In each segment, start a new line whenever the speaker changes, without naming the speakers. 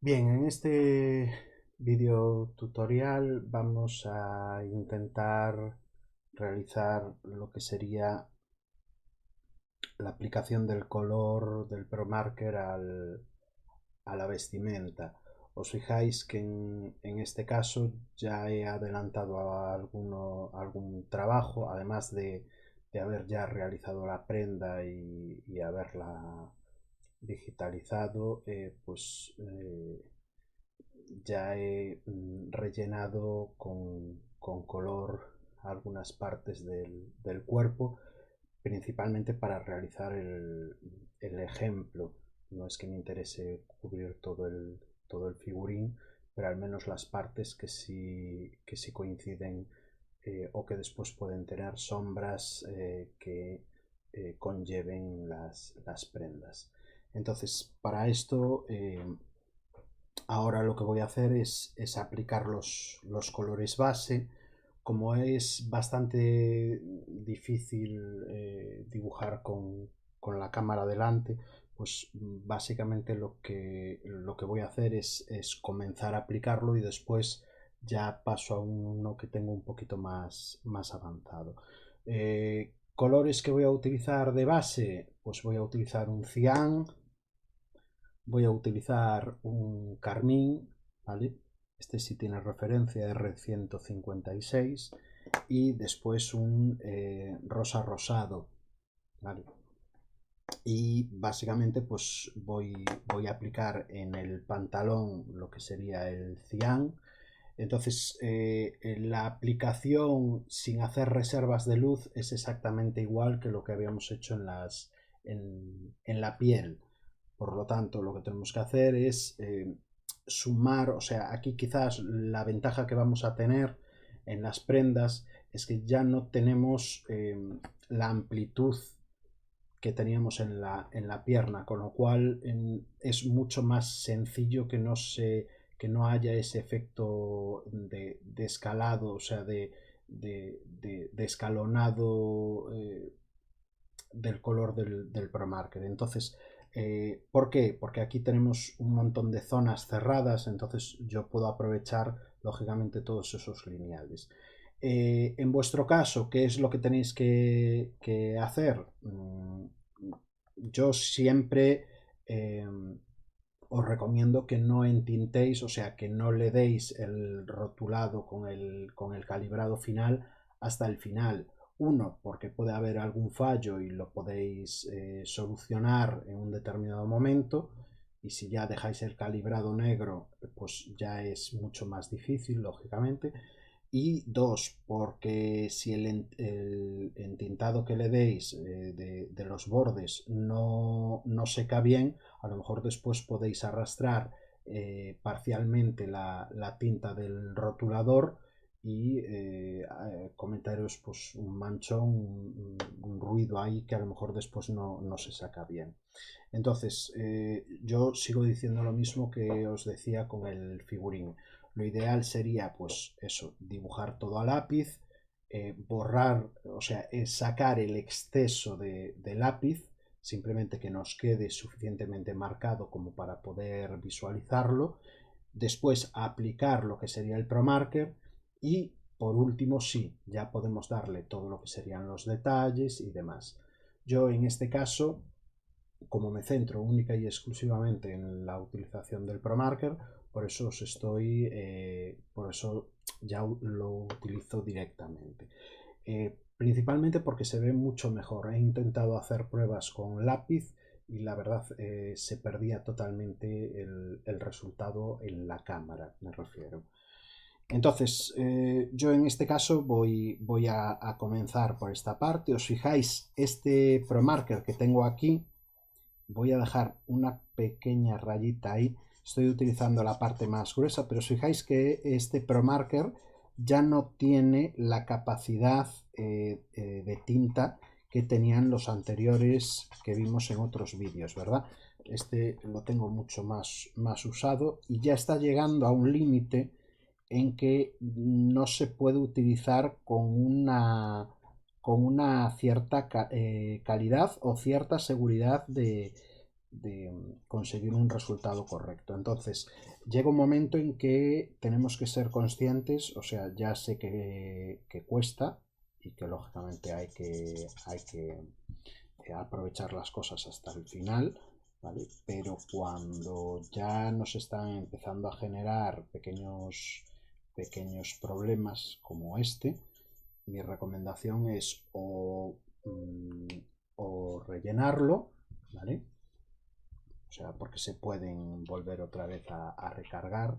Bien, en este video tutorial vamos a intentar realizar lo que sería la aplicación del color del ProMarker a la vestimenta. Os fijáis que en este caso ya he adelantado algún trabajo, además de haber ya realizado la prenda y haberla digitalizado, ya he rellenado con color algunas partes del cuerpo, principalmente para realizar el ejemplo. No es que me interese cubrir todo el figurín, pero al menos las partes que sí coinciden o que después pueden tener sombras que conlleven las prendas. Entonces, para esto ahora lo que voy a hacer es aplicar los colores base. Como es bastante difícil dibujar con la cámara delante, pues básicamente lo que voy a hacer es comenzar a aplicarlo y después ya paso a uno que tengo un poquito más avanzado. Colores que voy a utilizar de base, pues voy a utilizar un cian, voy a utilizar un carmín, ¿vale? Este sí tiene referencia R156 y después un rosa rosado, ¿vale? Y básicamente pues voy a aplicar en el pantalón lo que sería el cian. Entonces la aplicación sin hacer reservas de luz es exactamente igual que lo que habíamos hecho en la piel. Por lo tanto, lo que tenemos que hacer es sumar, o sea, aquí quizás la ventaja que vamos a tener en las prendas es que ya no tenemos la amplitud que teníamos en la pierna, con lo cual es mucho más sencillo que no haya ese efecto de escalado, o sea, de escalonado del color del ProMarket. Entonces, ¿por qué? Porque aquí tenemos un montón de zonas cerradas, entonces yo puedo aprovechar lógicamente todos esos lineales. En vuestro caso, ¿qué es lo que tenéis que hacer? Yo siempre os recomiendo que no entintéis, o sea, que no le deis el rotulado con el calibrado final hasta el final. Uno, porque puede haber algún fallo y lo podéis solucionar en un determinado momento. Y si ya dejáis el calibrado negro, pues ya es mucho más difícil, lógicamente. Y dos, porque si el entintado que le deis de los bordes no seca bien, a lo mejor después podéis arrastrar parcialmente la tinta del rotulador y cometeros pues, un manchón, un ruido ahí que a lo mejor después no se saca bien. Entonces, yo sigo diciendo lo mismo que os decía con el figurín. Lo ideal sería, pues eso, dibujar todo a lápiz, borrar, o sea, sacar el exceso de lápiz, simplemente que nos quede suficientemente marcado como para poder visualizarlo. Después aplicar lo que sería el ProMarker y por último, sí, ya podemos darle todo lo que serían los detalles y demás. Yo en este caso como me centro única y exclusivamente en la utilización del ProMarker, por eso ya lo utilizo directamente. Principalmente porque se ve mucho mejor. He intentado hacer pruebas con lápiz y la verdad se perdía totalmente el resultado en la cámara, me refiero. Entonces, yo en este caso voy a comenzar por esta parte. Os fijáis, este ProMarker que tengo aquí, voy a dejar una pequeña rayita ahí. Estoy utilizando la parte más gruesa, pero os fijáis que este ProMarker ya no tiene la capacidad de tinta que tenían los anteriores que vimos en otros vídeos, ¿verdad? Este lo tengo mucho más usado y ya está llegando a un límite en que no se puede utilizar con una cierta calidad o cierta seguridad conseguir un resultado correcto. Entonces, llega un momento en que tenemos que ser conscientes, o sea, ya sé que cuesta y que lógicamente hay que aprovechar las cosas hasta el final, ¿vale? Pero cuando ya nos están empezando a generar pequeños problemas como este, mi recomendación es o rellenarlo, ¿vale? O sea, porque se pueden volver otra vez a recargar,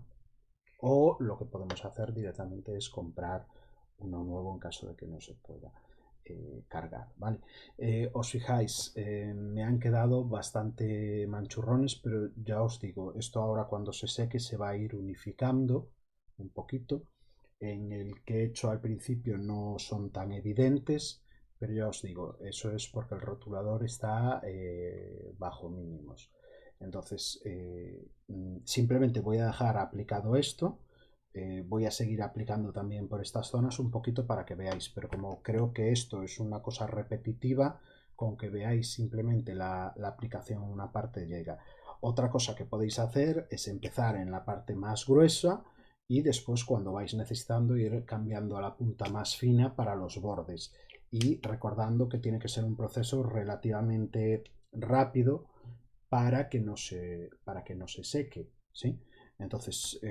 o lo que podemos hacer directamente es comprar uno nuevo en caso de que no se pueda cargar, ¿vale? Os fijáis, me han quedado bastante manchurrones, pero ya os digo, esto ahora cuando se seque se va a ir unificando un poquito. En el que he hecho al principio no son tan evidentes, pero ya os digo, eso es porque el rotulador está bajo mínimos. Entonces, simplemente voy a dejar aplicado esto. Voy a seguir aplicando también por estas zonas un poquito para que veáis, pero como creo que esto es una cosa repetitiva, con que veáis simplemente la aplicación en una parte llega. Otra cosa que podéis hacer es empezar en la parte más gruesa y después, cuando vais necesitando, ir cambiando a la punta más fina para los bordes, y recordando que tiene que ser un proceso relativamente rápido para que no se seque, ¿sí? Entonces,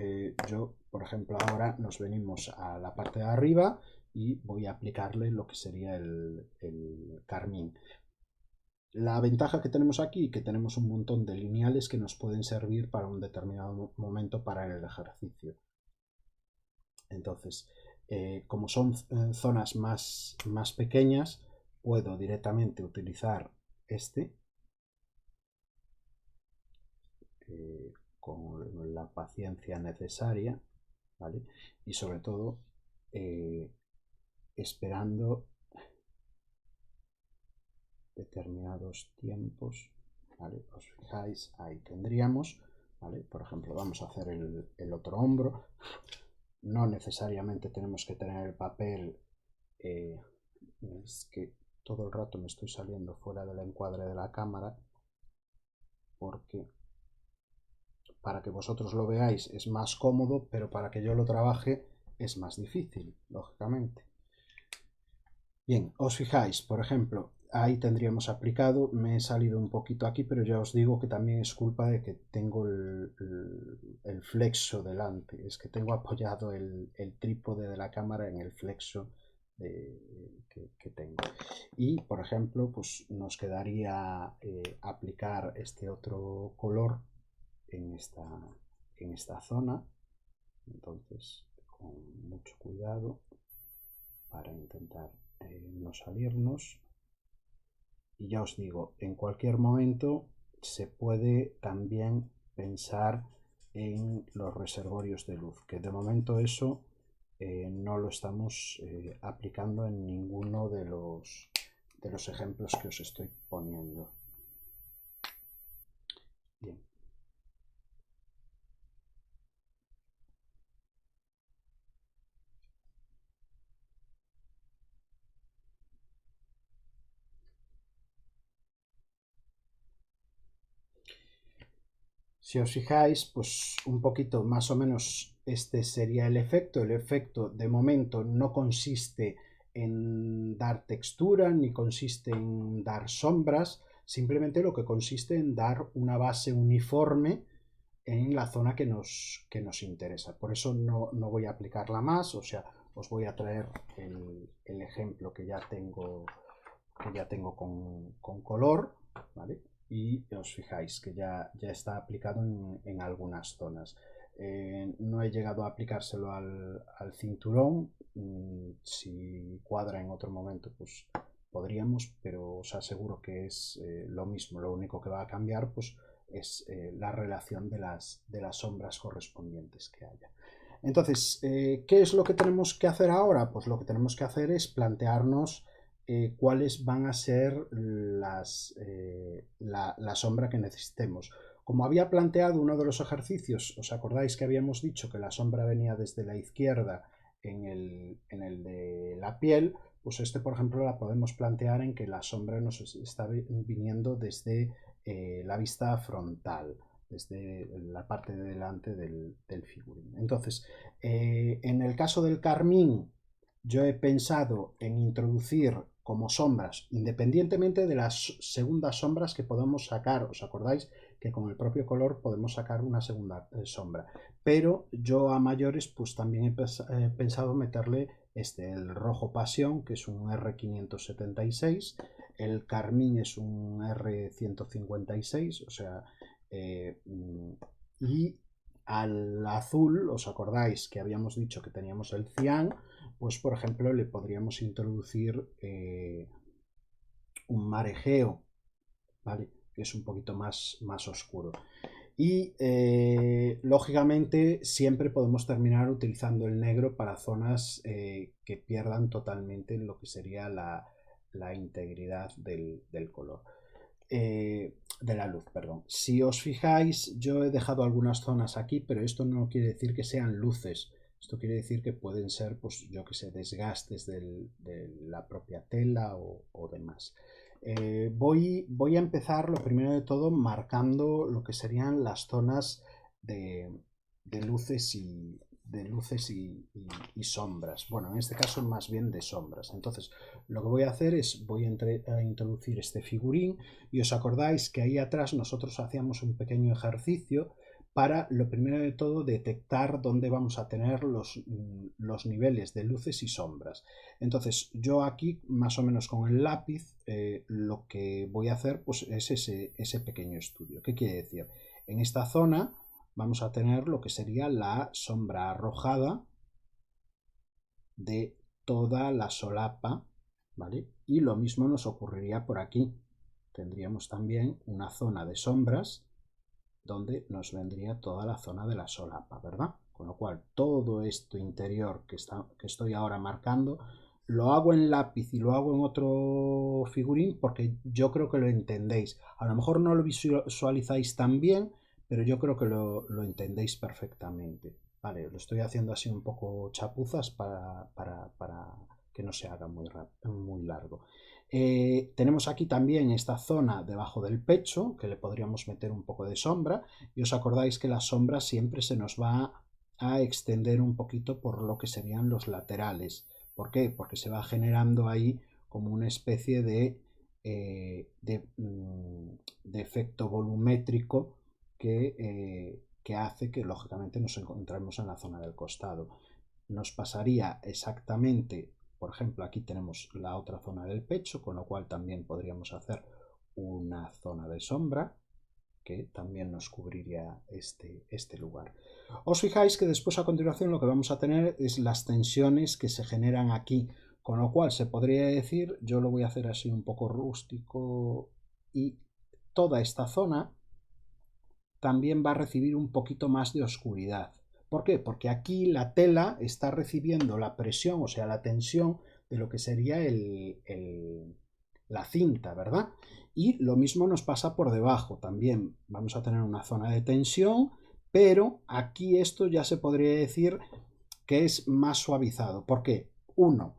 yo, por ejemplo, ahora nos venimos a la parte de arriba y voy a aplicarle lo que sería el carmín. La ventaja que tenemos aquí es que tenemos un montón de lineales que nos pueden servir para un determinado momento para el ejercicio. Entonces, como son zonas más pequeñas, puedo directamente utilizar este con la paciencia necesaria, ¿vale? Y sobre todo esperando determinados tiempos, ¿vale? Os fijáis, ahí tendríamos, ¿vale? Por ejemplo, vamos a hacer el otro hombro. No necesariamente tenemos que tener el papel, es que todo el rato me estoy saliendo fuera del encuadre de la cámara, porque para que vosotros lo veáis es más cómodo, pero para que yo lo trabaje es más difícil, lógicamente. Bien, os fijáis, por ejemplo, ahí tendríamos aplicado, me he salido un poquito aquí, pero ya os digo que también es culpa de que tengo el flexo delante, es que tengo apoyado el trípode de la cámara en el flexo que tengo. Y, por ejemplo, pues nos quedaría aplicar este otro color en esta zona. Entonces, con mucho cuidado para intentar no salirnos. Y ya os digo, en cualquier momento se puede también pensar en los reservorios de luz, que de momento eso no lo estamos aplicando en ninguno de los ejemplos que os estoy poniendo. Bien. Si os fijáis, pues un poquito más o menos este sería el efecto. El efecto de momento no consiste en dar textura ni consiste en dar sombras, simplemente lo que consiste en dar una base uniforme en la zona que nos interesa. Por eso no voy a aplicarla más, o sea, os voy a traer el ejemplo que ya tengo con color, ¿vale? Y os fijáis que ya está aplicado en algunas zonas. No he llegado a aplicárselo al cinturón. Si cuadra en otro momento, pues podríamos, pero os aseguro que es lo mismo. Lo único que va a cambiar, pues, es la relación de las sombras correspondientes que haya. Entonces, ¿qué es lo que tenemos que hacer ahora? Pues lo que tenemos que hacer es plantearnos cuáles van a ser la sombra que necesitemos. Como había planteado uno de los ejercicios, ¿os acordáis que habíamos dicho que la sombra venía desde la izquierda en el de la piel? Pues por ejemplo, la podemos plantear en que la sombra nos está viniendo desde la vista frontal, desde la parte de delante del figurín. Entonces, en el caso del carmín, yo he pensado en introducir como sombras, independientemente de las segundas sombras que podemos sacar. ¿Os acordáis que con el propio color podemos sacar una segunda sombra? Pero yo a mayores pues también he pensado meterle el rojo pasión, que es un R576, el carmín es un R156, o sea, y al azul, ¿os acordáis que habíamos dicho que teníamos el cian? Pues por ejemplo le podríamos introducir un marejeo, ¿vale? Que es un poquito más oscuro. Y lógicamente siempre podemos terminar utilizando el negro para zonas que pierdan totalmente lo que sería la integridad del color. De la luz, perdón. Si os fijáis, yo he dejado algunas zonas aquí, pero esto no quiere decir que sean luces. Esto quiere decir que pueden ser, pues yo que sé, desgastes de la propia tela o demás. Voy a empezar, lo primero de todo, marcando lo que serían las zonas de luces y sombras. Bueno, en este caso más bien de sombras. Entonces, lo que voy a hacer es, voy a introducir este figurín, y os acordáis que ahí atrás nosotros hacíamos un pequeño ejercicio para, lo primero de todo, detectar dónde vamos a tener los niveles de luces y sombras. Entonces yo aquí más o menos con el lápiz lo que voy a hacer pues es ese pequeño estudio. ¿Qué quiere decir? En esta zona vamos a tener lo que sería la sombra arrojada de toda la solapa, ¿vale? Y lo mismo nos ocurriría por aquí. Tendríamos también una zona de sombras donde nos vendría toda la zona de la solapa, ¿verdad? Con lo cual todo esto interior que estoy ahora marcando lo hago en lápiz y lo hago en otro figurín porque yo creo que lo entendéis. A lo mejor no lo visualizáis tan bien, pero yo creo que lo entendéis perfectamente. Vale, lo estoy haciendo así un poco chapuzas para que no se haga muy largo. Tenemos aquí también esta zona debajo del pecho, que le podríamos meter un poco de sombra, y os acordáis que la sombra siempre se nos va a extender un poquito por lo que serían los laterales. ¿Por qué? Porque se va generando ahí como una especie de efecto volumétrico que hace que lógicamente nos encontremos en la zona del costado. Nos pasaría exactamente, por ejemplo, aquí tenemos la otra zona del pecho, con lo cual también podríamos hacer una zona de sombra que también nos cubriría este lugar. Os fijáis que después a continuación lo que vamos a tener es las tensiones que se generan aquí, con lo cual se podría decir, yo lo voy a hacer así un poco rústico, y toda esta zona también va a recibir un poquito más de oscuridad. ¿Por qué? Porque aquí la tela está recibiendo la presión, o sea, la tensión de lo que sería la cinta, ¿verdad? Y lo mismo nos pasa por debajo, también vamos a tener una zona de tensión, pero aquí esto ya se podría decir que es más suavizado. ¿Por qué? Uno,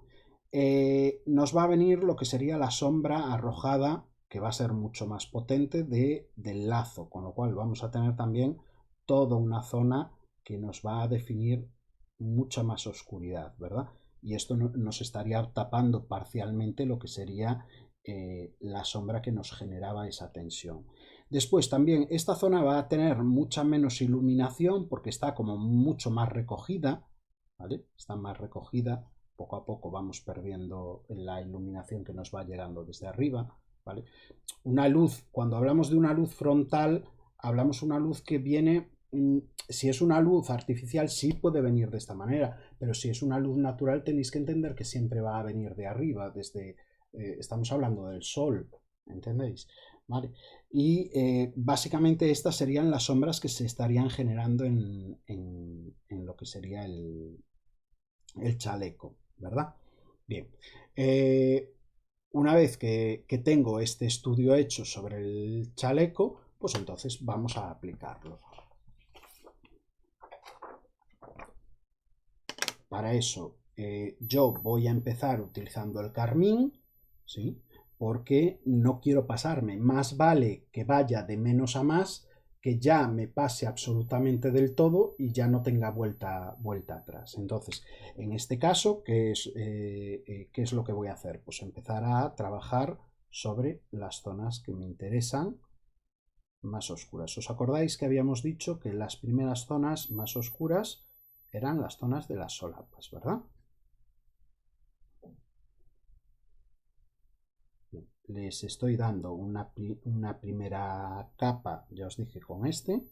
nos va a venir lo que sería la sombra arrojada, que va a ser mucho más potente del lazo, con lo cual vamos a tener también toda una zona que nos va a definir mucha más oscuridad, ¿verdad? Y esto nos estaría tapando parcialmente lo que sería la sombra que nos generaba esa tensión. Después también esta zona va a tener mucha menos iluminación porque está como mucho más recogida, ¿vale? Está más recogida, poco a poco vamos perdiendo la iluminación que nos va llegando desde arriba, ¿vale? Una luz, cuando hablamos de una luz frontal, hablamos de una luz que viene, si es una luz artificial sí puede venir de esta manera, pero si es una luz natural tenéis que entender que siempre va a venir de arriba, estamos hablando del sol, ¿entendéis? ¿Vale? Y básicamente estas serían las sombras que se estarían generando en lo que sería el chaleco, ¿verdad? Bien, una vez que tengo este estudio hecho sobre el chaleco, pues entonces vamos a aplicarlo. Para eso yo voy a empezar utilizando el carmín, ¿sí? porque no quiero pasarme. Más vale que vaya de menos a más, que ya me pase absolutamente del todo y ya no tenga vuelta atrás. Entonces, en este caso, ¿qué es lo que voy a hacer? Pues empezar a trabajar sobre las zonas que me interesan más oscuras. ¿Os acordáis que habíamos dicho que las primeras zonas más oscuras eran las zonas de las solapas, ¿verdad? Les estoy dando una primera capa, ya os dije, con este.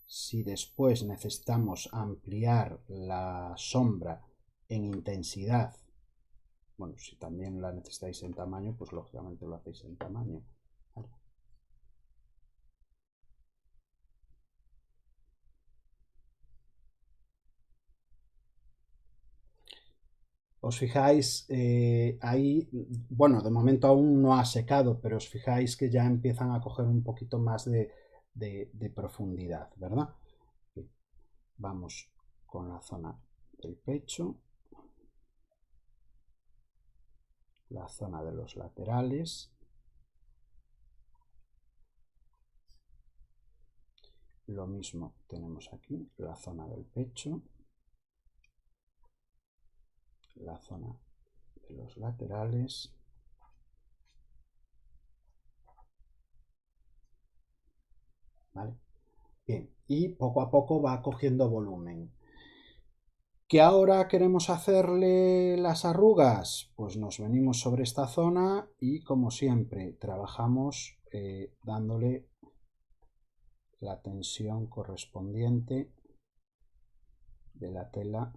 Si después necesitamos ampliar la sombra en intensidad, bueno, si también la necesitáis en tamaño, pues lógicamente lo hacéis en tamaño. ¿Vale? Os fijáis ahí, bueno, de momento aún no ha secado, pero os fijáis que ya empiezan a coger un poquito más de profundidad, ¿verdad? Bien, vamos con la zona del pecho, la zona de los laterales, lo mismo tenemos aquí, la zona del pecho, la zona de los laterales. ¿Vale? Bien, y poco a poco va cogiendo volumen. ¿Que ahora queremos hacerle las arrugas? Pues nos venimos sobre esta zona y, como siempre, trabajamos dándole la tensión correspondiente de la tela,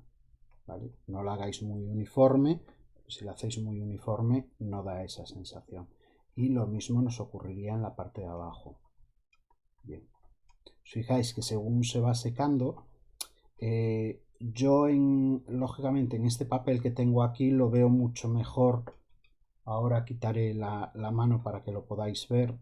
¿vale? No la hagáis muy uniforme, si la hacéis muy uniforme no da esa sensación. Y lo mismo nos ocurriría en la parte de abajo. Bien, os fijáis que según se va secando, yo lógicamente en este papel que tengo aquí lo veo mucho mejor. Ahora quitaré la mano para que lo podáis ver.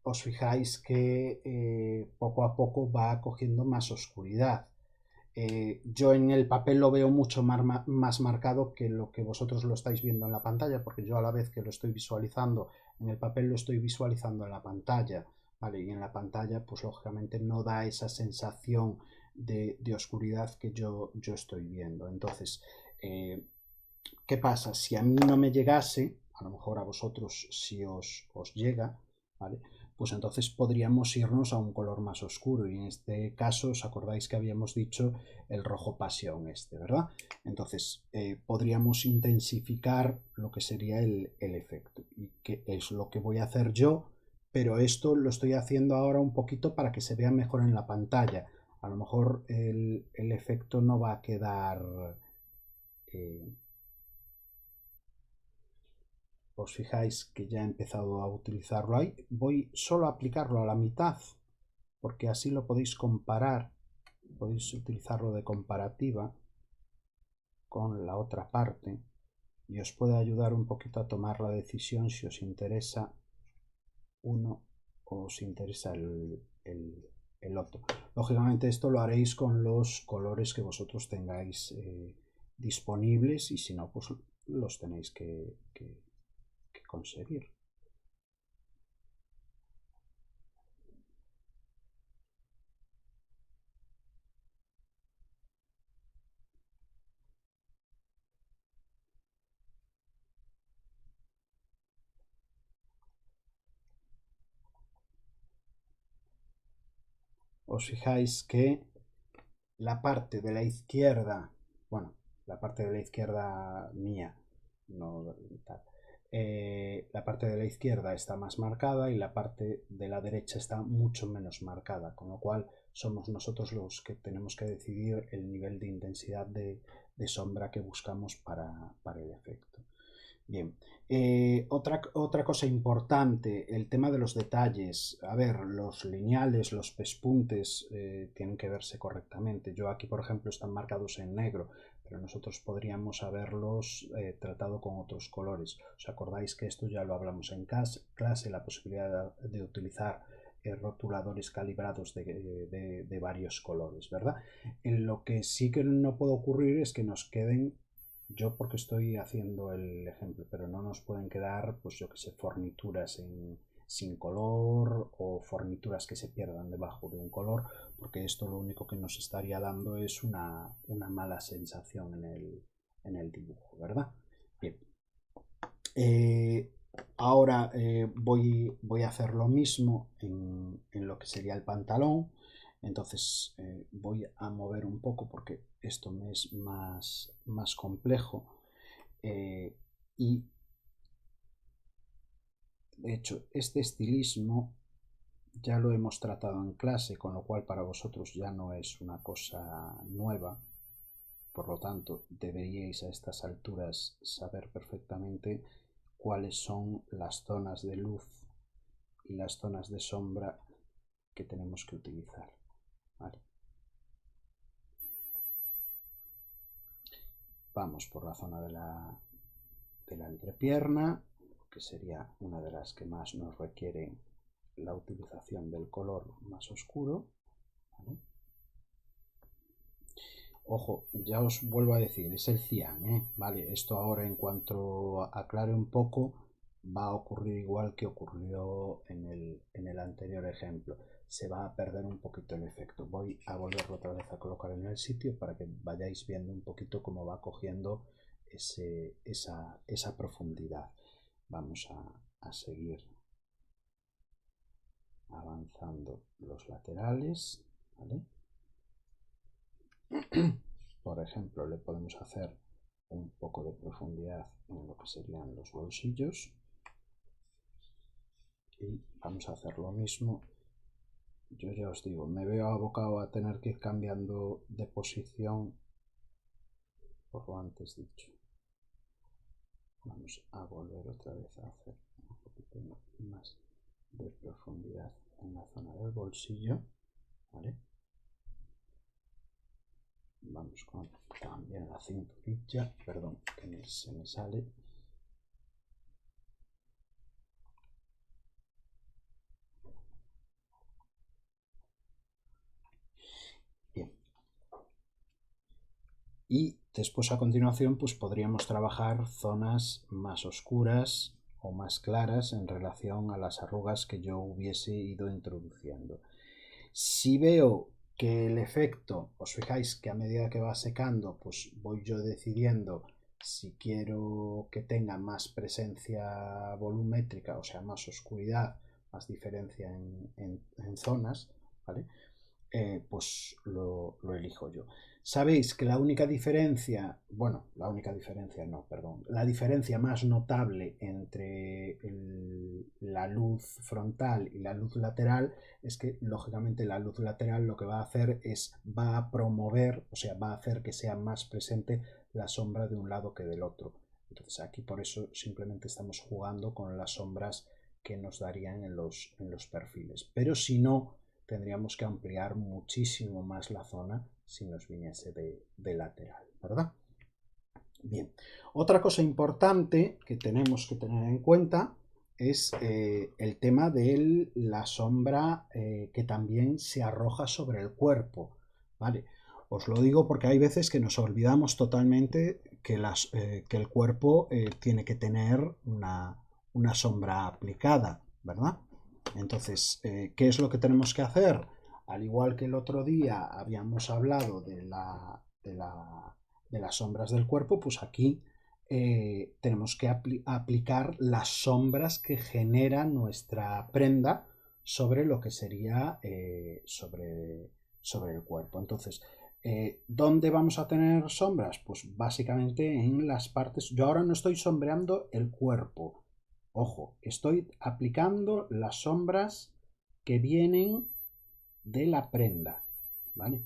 Os fijáis que poco a poco va cogiendo más oscuridad. Yo en el papel lo veo mucho más marcado que lo que vosotros lo estáis viendo en la pantalla, porque yo a la vez que lo estoy visualizando en el papel lo estoy visualizando en la pantalla, ¿vale? Y en la pantalla pues lógicamente no da esa sensación de oscuridad que yo estoy viendo. Entonces, ¿qué pasa? Si a mí no me llegase, a lo mejor a vosotros si os llega, ¿vale? Pues entonces podríamos irnos a un color más oscuro y en este caso os acordáis que habíamos dicho el rojo pasión ¿verdad? Entonces podríamos intensificar lo que sería el efecto y que es lo que voy a hacer yo, pero esto lo estoy haciendo ahora un poquito para que se vea mejor en la pantalla. A lo mejor el efecto no va a quedar... Eh, os fijáis que ya he empezado a utilizarlo ahí. Voy solo a aplicarlo a la mitad, porque así lo podéis comparar, podéis utilizarlo de comparativa con la otra parte y os puede ayudar un poquito a tomar la decisión si os interesa uno o os interesa el otro. Lógicamente esto lo haréis con los colores que vosotros tengáis disponibles y si no, pues los tenéis que conseguir. Os fijáis que la parte de la izquierda, bueno, la parte de la izquierda mía, no tal, la parte de la izquierda está más marcada y la parte de la derecha está mucho menos marcada, con lo cual somos nosotros los que tenemos que decidir el nivel de intensidad de sombra que buscamos para el efecto. Bien, otra cosa importante, el tema de los detalles. A ver, los lineales, los pespuntes tienen que verse correctamente. Yo aquí, por ejemplo, están marcados en negro, pero nosotros podríamos haberlos tratado con otros colores. ¿Os acordáis que esto ya lo hablamos en clase, la posibilidad de utilizar rotuladores calibrados de varios colores, ¿verdad? En lo que sí que no puede ocurrir es que nos queden yo porque estoy haciendo el ejemplo, pero no nos pueden quedar, pues yo que sé, fornituras sin color o fornituras que se pierdan debajo de un color, porque esto lo único que nos estaría dando es una mala sensación en el dibujo, ¿verdad? Bien. Ahora voy a hacer lo mismo en lo que sería el pantalón. Entonces voy a mover un poco porque esto me es más complejo. Y de hecho este estilismo ya lo hemos tratado en clase, con lo cual para vosotros ya no es una cosa nueva. Por lo tanto, deberíais a estas alturas saber perfectamente cuáles son las zonas de luz y las zonas de sombra que tenemos que utilizar. ¿Vale? Vamos por la zona de la entrepierna, que sería una de las que más nos requiere la utilización del color más oscuro. ¿Vale? Ojo, ya os vuelvo a decir, es el cian, ¿eh? Vale, esto ahora en cuanto aclare un poco va a ocurrir igual que ocurrió en el anterior ejemplo. Se va a perder un poquito el efecto. Voy a volverlo otra vez a colocar en el sitio para que vayáis viendo un poquito cómo va cogiendo esa profundidad. Vamos a seguir avanzando los laterales, ¿vale? Por ejemplo, le podemos hacer un poco de profundidad en lo que serían los bolsillos y vamos a hacer lo mismo. Yo ya os digo, me veo abocado a tener que ir cambiando de posición por lo antes dicho. Vamos a volver otra vez a hacer un poquito más de profundidad en la zona del bolsillo, ¿vale? Vamos con también la cinturilla, perdón, que se me sale. Bien. Y después a continuación pues podríamos trabajar zonas más oscuras o más claras en relación a las arrugas que yo hubiese ido introduciendo. Si veo que el efecto, os fijáis que a medida que va secando, pues voy yo decidiendo si quiero que tenga más presencia volumétrica, o sea, más oscuridad, más diferencia en zonas, ¿vale? Pues lo elijo yo. Sabéis que la única diferencia, bueno, la única diferencia no, perdón, la diferencia más notable entre la luz frontal y la luz lateral es que lógicamente la luz lateral lo que va a hacer es, va a promover, o sea, va a hacer que sea más presente la sombra de un lado que del otro. Entonces aquí por eso simplemente estamos jugando con las sombras que nos darían en los perfiles. Pero si no, tendríamos que ampliar muchísimo más la zona si nos viniese de lateral, ¿verdad? Bien, otra cosa importante que tenemos que tener en cuenta es el tema de la sombra que también se arroja sobre el cuerpo, ¿vale? Os lo digo porque hay veces que nos olvidamos totalmente que el cuerpo tiene que tener una sombra aplicada, ¿verdad? Entonces, ¿qué es lo que tenemos que hacer? Al igual que el otro día habíamos hablado de las sombras del cuerpo, pues aquí tenemos que aplicar las sombras que genera nuestra prenda sobre lo que sería sobre el cuerpo. Entonces, ¿dónde vamos a tener sombras? Pues básicamente en las partes. Yo ahora no estoy sombreando el cuerpo. Ojo, estoy aplicando las sombras que vienen de la prenda, ¿vale?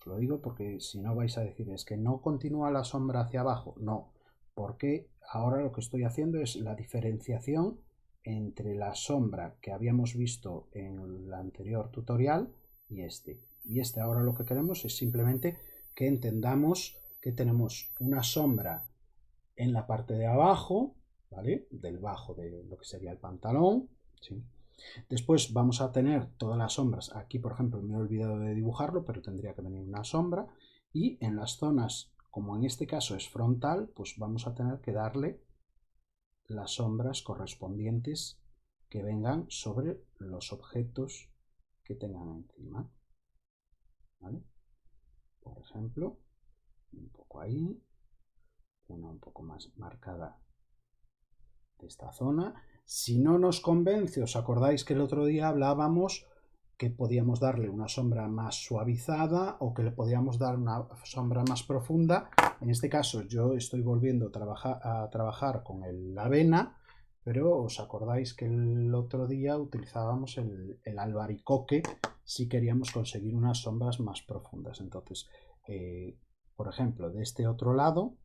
Os lo digo porque si no vais a decir es que no continúa la sombra hacia abajo. No, porque ahora lo que estoy haciendo es la diferenciación entre la sombra que habíamos visto en el anterior tutorial y este. Y este ahora lo que queremos es simplemente que entendamos que tenemos una sombra en la parte de abajo, ¿vale? Del bajo de lo que sería el pantalón, ¿sí? Después vamos a tener todas las sombras. Aquí, por ejemplo, me he olvidado de dibujarlo, pero tendría que venir una sombra. Y en las zonas como en este caso es frontal, pues vamos a tener que darle las sombras correspondientes que vengan sobre los objetos que tengan encima, ¿vale? Por ejemplo, un poco ahí, una un poco más marcada de esta zona. Si no nos convence, os acordáis que el otro día hablábamos que podíamos darle una sombra más suavizada o que le podíamos dar una sombra más profunda. En este caso yo estoy volviendo a trabajar con la avena, pero os acordáis que el otro día utilizábamos el albaricoque si queríamos conseguir unas sombras más profundas. Entonces, por ejemplo, de este otro lado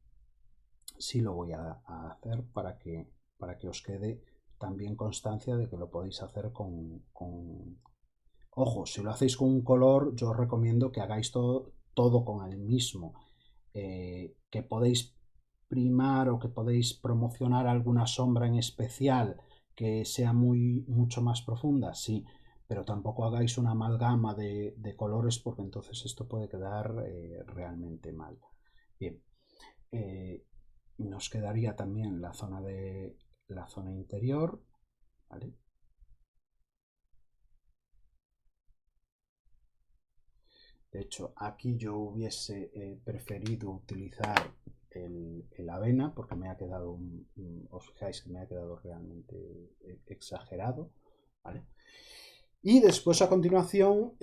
sí lo voy a hacer para que os quede también constancia de que lo podéis hacer con... Ojo, si lo hacéis con un color, yo os recomiendo que hagáis todo con el mismo. Que podéis primar o que podéis promocionar alguna sombra en especial que sea mucho más profunda, sí, pero tampoco hagáis una amalgama de colores porque entonces esto puede quedar realmente mal. Bien, nos quedaría también la zona interior, ¿vale? De hecho, aquí yo hubiese preferido utilizar el avena porque me ha quedado, os fijáis que me ha quedado realmente exagerado, ¿vale? Y después a continuación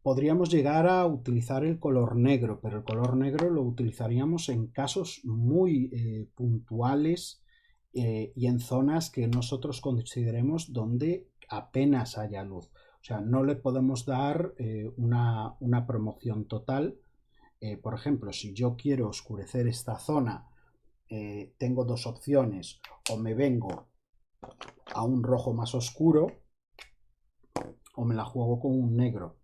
podríamos llegar a utilizar el color negro, pero el color negro lo utilizaríamos en casos muy puntuales y en zonas que nosotros consideremos donde apenas haya luz. O sea, no le podemos dar una promoción total. Por ejemplo, si yo quiero oscurecer esta zona, tengo dos opciones. O me vengo a un rojo más oscuro o me la juego con un negro.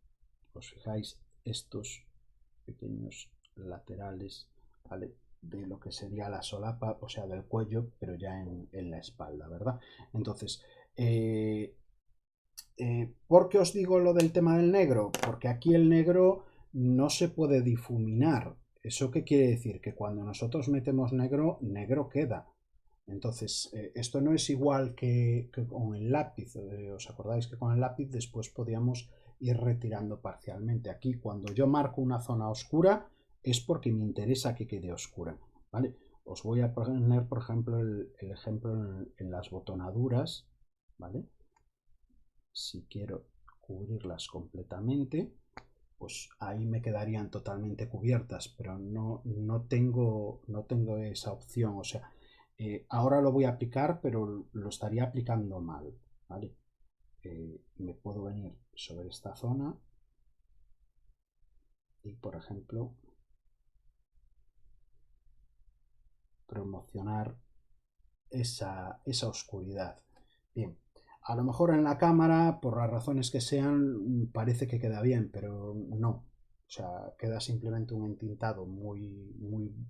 Os fijáis estos pequeños laterales, ¿vale? De lo que sería la solapa, o sea, del cuello, pero ya en la espalda, ¿verdad? Entonces, ¿por qué os digo lo del tema del negro? Porque aquí el negro no se puede difuminar. ¿Eso qué quiere decir? Que cuando nosotros metemos negro, negro queda. Entonces, esto no es igual que con el lápiz. ¿Os acordáis que con el lápiz después podíamos ir retirando parcialmente? Aquí, cuando yo marco una zona oscura, es porque me interesa que quede oscura, ¿vale? Os voy a poner, por ejemplo, el ejemplo en las botonaduras, ¿vale? Si quiero cubrirlas completamente, pues ahí me quedarían totalmente cubiertas, pero no tengo esa opción. O sea, ahora lo voy a aplicar, pero lo estaría aplicando mal, ¿vale? Me puedo venir sobre esta zona y, por ejemplo, promocionar esa oscuridad. Bien, a lo mejor en la cámara, por las razones que sean, parece que queda bien, pero no. O sea, queda simplemente un entintado muy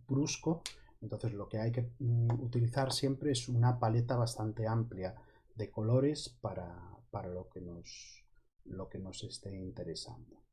brusco. Entonces lo que hay que utilizar siempre es una paleta bastante amplia de colores para lo que nos esté interesando.